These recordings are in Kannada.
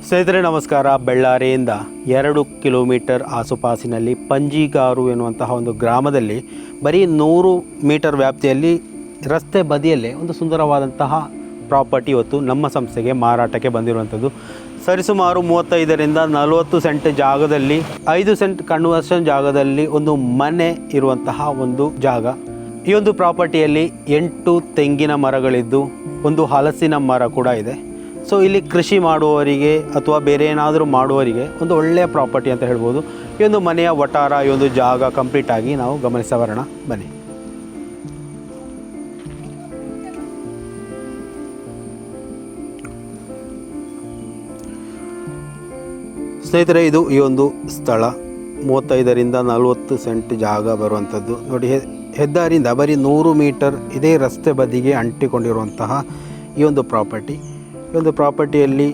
ಸ್ನೇಹಿತರೆ ನಮಸ್ಕಾರ. ಬೆಳ್ಳಾರಿಯಿಂದ 2 ಕಿಲೋಮೀಟರ್ ಆಸುಪಾಸಿನಲ್ಲಿ ಪಂಜಿಗಾರು ಎನ್ನುವಂತಹ ಒಂದು ಗ್ರಾಮದಲ್ಲಿ ಬರೀ 100 ಮೀಟರ್ ವ್ಯಾಪ್ತಿಯಲ್ಲಿ ರಸ್ತೆ ಬದಿಯಲ್ಲೇ ಒಂದು ಸುಂದರವಾದಂತಹ ಪ್ರಾಪರ್ಟಿ ಇವತ್ತು ನಮ್ಮ ಸಂಸ್ಥೆಗೆ ಮಾರಾಟಕ್ಕೆ ಬಂದಿರುವಂಥದ್ದು. ಸರಿಸುಮಾರು 35ರಿಂದ 40 ಸೆಂಟ್ ಜಾಗದಲ್ಲಿ 5 ಸೆಂಟ್ ಕನ್ವರ್ಷನ್ ಜಾಗದಲ್ಲಿ ಒಂದು ಮನೆ ಇರುವಂತಹ ಒಂದು ಜಾಗ. ಈ ಒಂದು ಪ್ರಾಪರ್ಟಿಯಲ್ಲಿ 8 ತೆಂಗಿನ ಮರಗಳಿದ್ದು ಒಂದು ಹಲಸಿನ ಮರ ಕೂಡ ಇದೆ. ಸೊ ಇಲ್ಲಿ ಕೃಷಿ ಮಾಡುವವರಿಗೆ ಅಥವಾ ಬೇರೆ ಏನಾದರೂ ಮಾಡುವವರಿಗೆ ಒಂದು ಒಳ್ಳೆಯ ಪ್ರಾಪರ್ಟಿ ಅಂತ ಹೇಳ್ಬೋದು. ಈ ಒಂದು ಮನೆಯ ವಟಾರ, ಈ ಒಂದು ಜಾಗ ಕಂಪ್ಲೀಟ್ ಆಗಿ ನಾವು ಗಮನಿಸ್ತಾ ಬರೋಣ ಬನ್ನಿ. ಸ್ನೇಹಿತರೆ, ಇದು ಈ ಒಂದು ಸ್ಥಳ 35ರಿಂದ 40 ಸೆಂಟ್ ಜಾಗ ಬರುವಂಥದ್ದು. ನೋಡಿ, ಹೆದ್ದಾರಿಯಿಂದ ಬರೀ 100 ಮೀಟರ್ ಇದೇ ರಸ್ತೆ ಬದಿಗೆ ಅಂಟಿಕೊಂಡಿರುವಂತಹ ಈ ಒಂದು ಪ್ರಾಪರ್ಟಿ. ಈ ಒಂದು ಪ್ರಾಪರ್ಟಿಯಲ್ಲಿ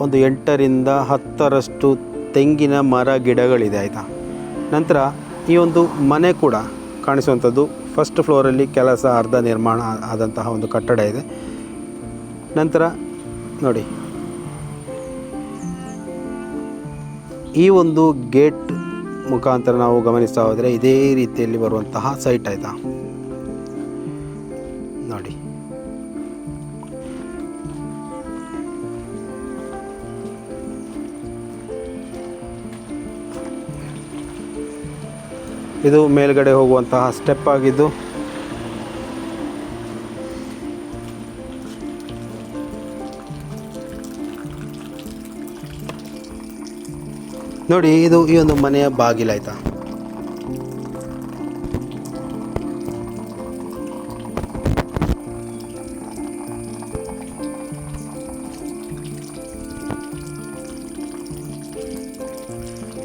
ಒಂದು 8ರಿಂದ 10ರಷ್ಟು ತೆಂಗಿನ ಮರ ಗಿಡಗಳಿದೆ, ಆಯಿತಾ. ನಂತರ ಈ ಒಂದು ಮನೆ ಕೂಡ ಕಾಣಿಸುವಂಥದ್ದು. ಫಸ್ಟ್ ಫ್ಲೋರಲ್ಲಿ ಕೆಲಸ ಅರ್ಧ ನಿರ್ಮಾಣ ಆದಂತಹ ಒಂದು ಕಟ್ಟಡ ಇದೆ. ನಂತರ ನೋಡಿ, ಈ ಒಂದು ಗೇಟ್ ಮುಖಾಂತರ ನಾವು ಗಮನಿಸ್ತಾ ಹೋದರೆ ಇದೇ ರೀತಿಯಲ್ಲಿ ಬರುವಂತಹ ಸೈಟ್, ಆಯಿತಾ. ನೋಡಿ, ಇದು ಮೇಲ್ಗಡೆ ಹೋಗುವಂತಹ ಸ್ಟೆಪ್ ಆಗಿದ್ದು ನೋಡಿ, ಇದು ಈ ಒಂದು ಮನೆಯ ಬಾಗಿಲು, ಆಯಿತಾ.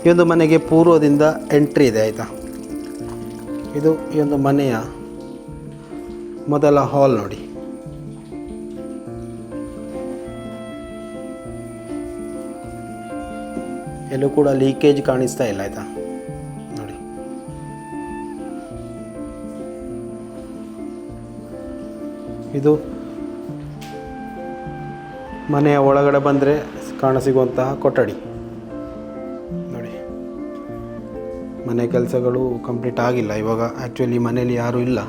ಈ ಒಂದು ಮನೆಗೆ ಪೂರ್ವದಿಂದ ಎಂಟ್ರಿ ಇದೆ, ಆಯಿತಾ. ಇದು ಈ ಒಂದು ಮನೆಯ ಮೊದಲ ಹಾಲ್. ನೋಡಿ, ಎಲ್ಲೂ ಕೂಡ ಲೀಕೇಜ್ ಕಾಣಿಸ್ತಾ ಇಲ್ಲ, ಆಯಿತಾ. ನೋಡಿ, ಇದು ಮನೆಯ ಒಳಗಡೆ ಬಂದರೆ ಕಾಣಸಿಗುವಂತಹ ಕೊಠಡಿ. ನೋಡಿ, ಮನೆ ಕೆಲಸಗಳು ಕಂಪ್ಲೀಟ್ ಆಗಿಲ್ಲ ಇವಾಗ. ಆ್ಯಕ್ಚುಲಿ ಮನೆಯಲ್ಲಿ ಯಾರೂ ಇಲ್ಲ.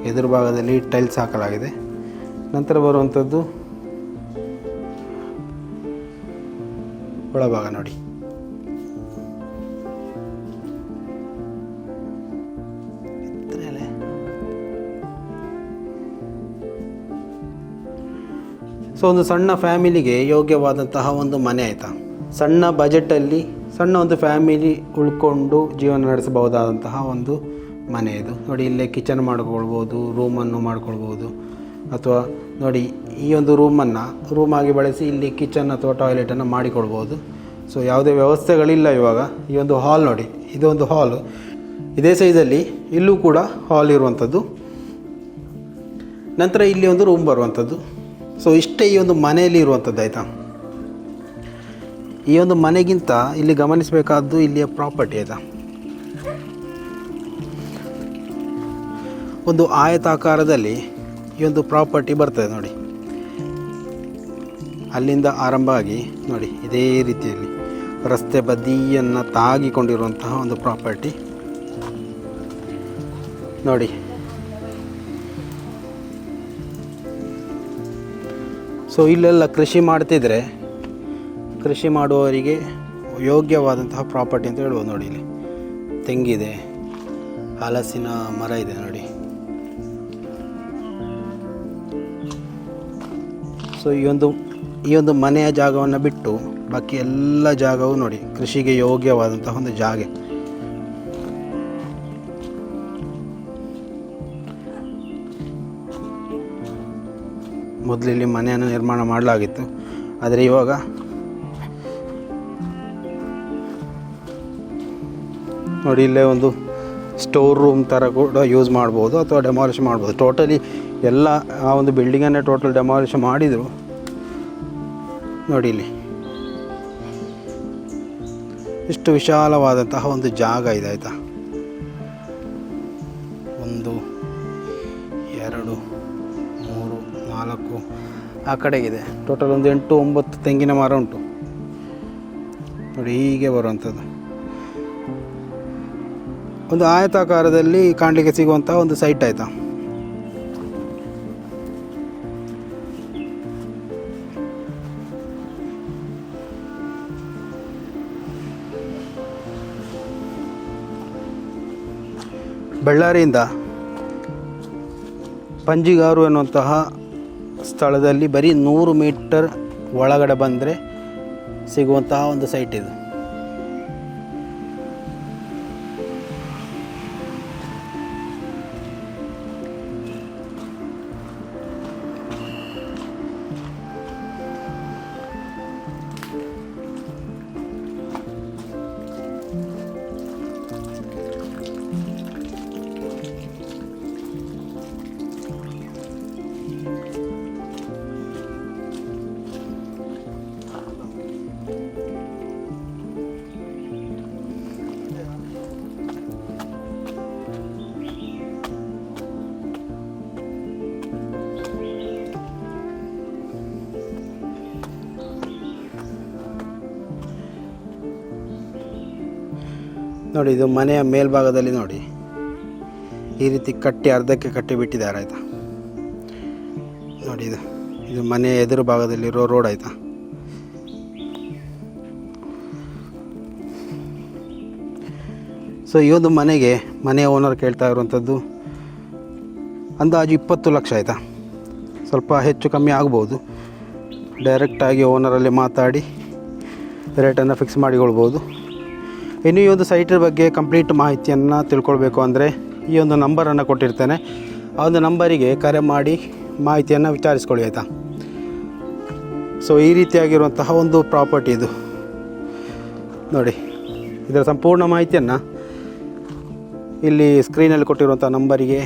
ಎದುರು ಭಾಗದಲ್ಲಿ ಟೈಲ್ಸ್ ಹಾಕಲಾಗಿದೆ. ನಂತರ ಬರುವಂಥದ್ದು ಒಳಭಾಗ. ನೋಡಿ, ಸೊ ಒಂದು ಸಣ್ಣ ಫ್ಯಾಮಿಲಿಗೆ ಯೋಗ್ಯವಾದಂತಹ ಒಂದು ಮನೆ, ಆಯಿತಾ. ಸಣ್ಣ ಬಜೆಟಲ್ಲಿ ಸಣ್ಣ ಒಂದು ಫ್ಯಾಮಿಲಿ ಉಳ್ಕೊಂಡು ಜೀವನ ನಡೆಸಬಹುದಾದಂತಹ ಒಂದು ಮನೆ ಇದು. ನೋಡಿ, ಇಲ್ಲೇ ಕಿಚನ್ ಮಾಡ್ಕೊಳ್ಬೋದು, ರೂಮನ್ನು ಮಾಡ್ಕೊಳ್ಬೋದು. ಅಥವಾ ನೋಡಿ, ಈ ಒಂದು ರೂಮಾಗಿ ಬಳಸಿ ಇಲ್ಲಿ ಕಿಚನ್ ಅಥವಾ ಟಾಯ್ಲೆಟನ್ನು ಮಾಡಿಕೊಳ್ಬೋದು. ಸೊ ಯಾವುದೇ ವ್ಯವಸ್ಥೆಗಳಿಲ್ಲ ಇವಾಗ. ಈ ಒಂದು ಹಾಲ್ ನೋಡಿ, ಇದೊಂದು ಹಾಲು ಇದೇ ಸೈಜಲ್ಲಿ ಇಲ್ಲೂ ಕೂಡ ಹಾಲ್ ಇರುವಂಥದ್ದು. ನಂತರ ಇಲ್ಲಿ ಒಂದು ರೂಮ್ ಬರುವಂಥದ್ದು. ಸೊ ಇಷ್ಟೇ ಈ ಒಂದು ಮನೆಯಲ್ಲಿ ಇರುವಂಥದ್ದು, ಆಯಿತಾ. ಈ ಒಂದು ಮನೆಗಿಂತ ಇಲ್ಲಿ ಗಮನಿಸಬೇಕಾದ್ದು ಇಲ್ಲಿಯ ಪ್ರಾಪರ್ಟಿ, ಆಯಿತಾ. ಒಂದು ಆಯತಾಕಾರದಲ್ಲಿ ಈ ಒಂದು ಪ್ರಾಪರ್ಟಿ ಬರ್ತದೆ. ನೋಡಿ, ಅಲ್ಲಿಂದ ಆರಂಭ ಆಗಿ ನೋಡಿ ಇದೇ ರೀತಿಯಲ್ಲಿ ರಸ್ತೆ ಬದಿಯನ್ನು ತಾಗಿಕೊಂಡಿರುವಂತಹ ಒಂದು ಪ್ರಾಪರ್ಟಿ. ನೋಡಿ, ಸೊ ಇಲ್ಲೆಲ್ಲ ಕೃಷಿ ಮಾಡ್ತಿದ್ರೆ ಕೃಷಿ ಮಾಡುವವರಿಗೆ ಯೋಗ್ಯವಾದಂತಹ ಪ್ರಾಪರ್ಟಿ ಅಂತ ಹೇಳ್ಬೋದು. ನೋಡಿ, ಇಲ್ಲಿ ತೆಂಗಿದೆ, ಹಲಸಿನ ಮರ ಇದೆ. ನೋಡಿ, ಸೊ ಈ ಒಂದು ಮನೆಯ ಜಾಗವನ್ನು ಬಿಟ್ಟು ಬಾಕಿ ಎಲ್ಲ ಜಾಗವು ನೋಡಿ ಕೃಷಿಗೆ ಯೋಗ್ಯವಾದಂತಹ ಒಂದು ಜಾಗ. ಮೊದಲು ಇಲ್ಲಿ ಮನೆಯನ್ನು ನಿರ್ಮಾಣ ಮಾಡಲಾಗಿತ್ತು, ಆದರೆ ಇವಾಗ ನೋಡಿ ಇಲ್ಲೇ ಒಂದು ಸ್ಟೋರ್ ರೂಮ್ ಥರ ಕೂಡ ಯೂಸ್ ಮಾಡ್ಬೋದು ಅಥವಾ ಡೆಮಾಲಿಷ್ ಮಾಡ್ಬೋದು. ಟೋಟಲಿ ಎಲ್ಲ ಆ ಒಂದು ಬಿಲ್ಡಿಂಗನ್ನೇ ಟೋಟಲ್ ಡೆಮಾಲಿಷ್ ಮಾಡಿದರು. ನೋಡಿ, ಇಲ್ಲಿ ಇಷ್ಟು ವಿಶಾಲವಾದಂತಹ ಒಂದು ಜಾಗ ಇದೆ, ಆಯಿತಾ. 1 2 3 4 ಆ ಕಡೆಗಿದೆ. ಟೋಟಲ್ ಒಂದು 8-9 ತೆಂಗಿನ ಮರ ಉಂಟು ನೋಡಿ. ಹೀಗೆ ಬರುವಂಥದ್ದು ಒಂದು ಆಯತಾಕಾರದಲ್ಲಿ ಕಾಣಲಿಕ್ಕೆ ಸಿಗುವಂಥ ಒಂದು ಸೈಟ್ ಆಯಿತಾ. ಬಳ್ಳಾರಿಯಿಂದ ಪಂಜಿಗಾರು ಎನ್ನುವಂತಹ ಸ್ಥಳದಲ್ಲಿ ಬರೀ 100 ಮೀಟರ್ ಒಳಗಡೆ ಬಂದರೆ ಸಿಗುವಂತಹ ಒಂದು ಸೈಟ್ ಇದು. ನೋಡಿ, ಇದು ಮನೆಯ ಮೇಲ್ಭಾಗದಲ್ಲಿ ನೋಡಿ ಈ ರೀತಿ ಕಟ್ಟಿ ಅರ್ಧಕ್ಕೆ ಕಟ್ಟಿ ಬಿಟ್ಟಿದ್ದಾರೆ ಆಯಿತಾ. ನೋಡಿ, ಇದು ಮನೆಯ ಎದುರು ಭಾಗದಲ್ಲಿರೋ ರೋಡ್ ಆಯಿತಾ. ಸೊ ಈ ಒಂದು ಮನೆಯ ಓನರ್ ಕೇಳ್ತಾ ಇರುವಂಥದ್ದು ಅಂದಾಜು 20 ಲಕ್ಷ ಆಯಿತಾ. ಸ್ವಲ್ಪ ಹೆಚ್ಚು ಕಮ್ಮಿ ಆಗ್ಬೋದು. ಡೈರೆಕ್ಟಾಗಿ ಓನರಲ್ಲಿ ಮಾತಾಡಿ ರೇಟನ್ನು ಫಿಕ್ಸ್ ಮಾಡಿಕೊಳ್ಬೋದು. ಇನ್ನು ಈ ಒಂದು ಸೈಟಿನ ಬಗ್ಗೆ ಕಂಪ್ಲೀಟ್ ಮಾಹಿತಿಯನ್ನು ತಿಳ್ಕೊಳ್ಬೇಕು ಅಂದರೆ ಈ ಒಂದು ನಂಬರನ್ನು ಕೊಟ್ಟಿರ್ತೇನೆ. ಆ ಒಂದು ನಂಬರಿಗೆ ಕರೆ ಮಾಡಿ ಮಾಹಿತಿಯನ್ನು ವಿಚಾರಿಸ್ಕೊಳ್ಳಿ ಆಯಿತಾ. ಸೊ ಈ ರೀತಿಯಾಗಿರುವಂತಹ ಒಂದು ಪ್ರಾಪರ್ಟಿ ಇದು ನೋಡಿ. ಇದರ ಸಂಪೂರ್ಣ ಮಾಹಿತಿಯನ್ನು ಇಲ್ಲಿ ಸ್ಕ್ರೀನಲ್ಲಿ ಕೊಟ್ಟಿರುವಂಥ ನಂಬರಿಗೆ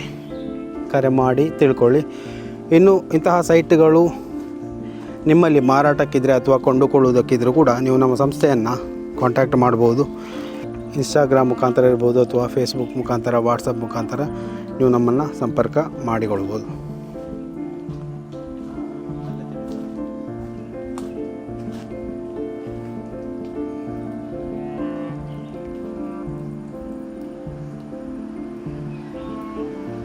ಕರೆ ಮಾಡಿ ತಿಳ್ಕೊಳ್ಳಿ. ಇನ್ನು ಇಂತಹ ಸೈಟ್ಗಳು ನಿಮ್ಮಲ್ಲಿ ಮಾರಾಟಕ್ಕಿದ್ರೆ ಅಥವಾ ಕೊಂಡುಕೊಳ್ಳುವುದಕ್ಕಿದ್ರೂ ಕೂಡ ನೀವು ನಮ್ಮ ಸಂಸ್ಥೆಯನ್ನು ಕಾಂಟ್ಯಾಕ್ಟ್ ಮಾಡ್ಬೋದು. ಇನ್ಸ್ಟಾಗ್ರಾಮ್ ಮುಖಾಂತರ ಇರ್ಬೋದು ಅಥವಾ ಫೇಸ್ಬುಕ್ ಮುಖಾಂತರ, ವಾಟ್ಸಪ್ ಮುಖಾಂತರ ನೀವು ನಮ್ಮನ್ನು ಸಂಪರ್ಕ ಮಾಡಿಕೊಳ್ಬೋದು.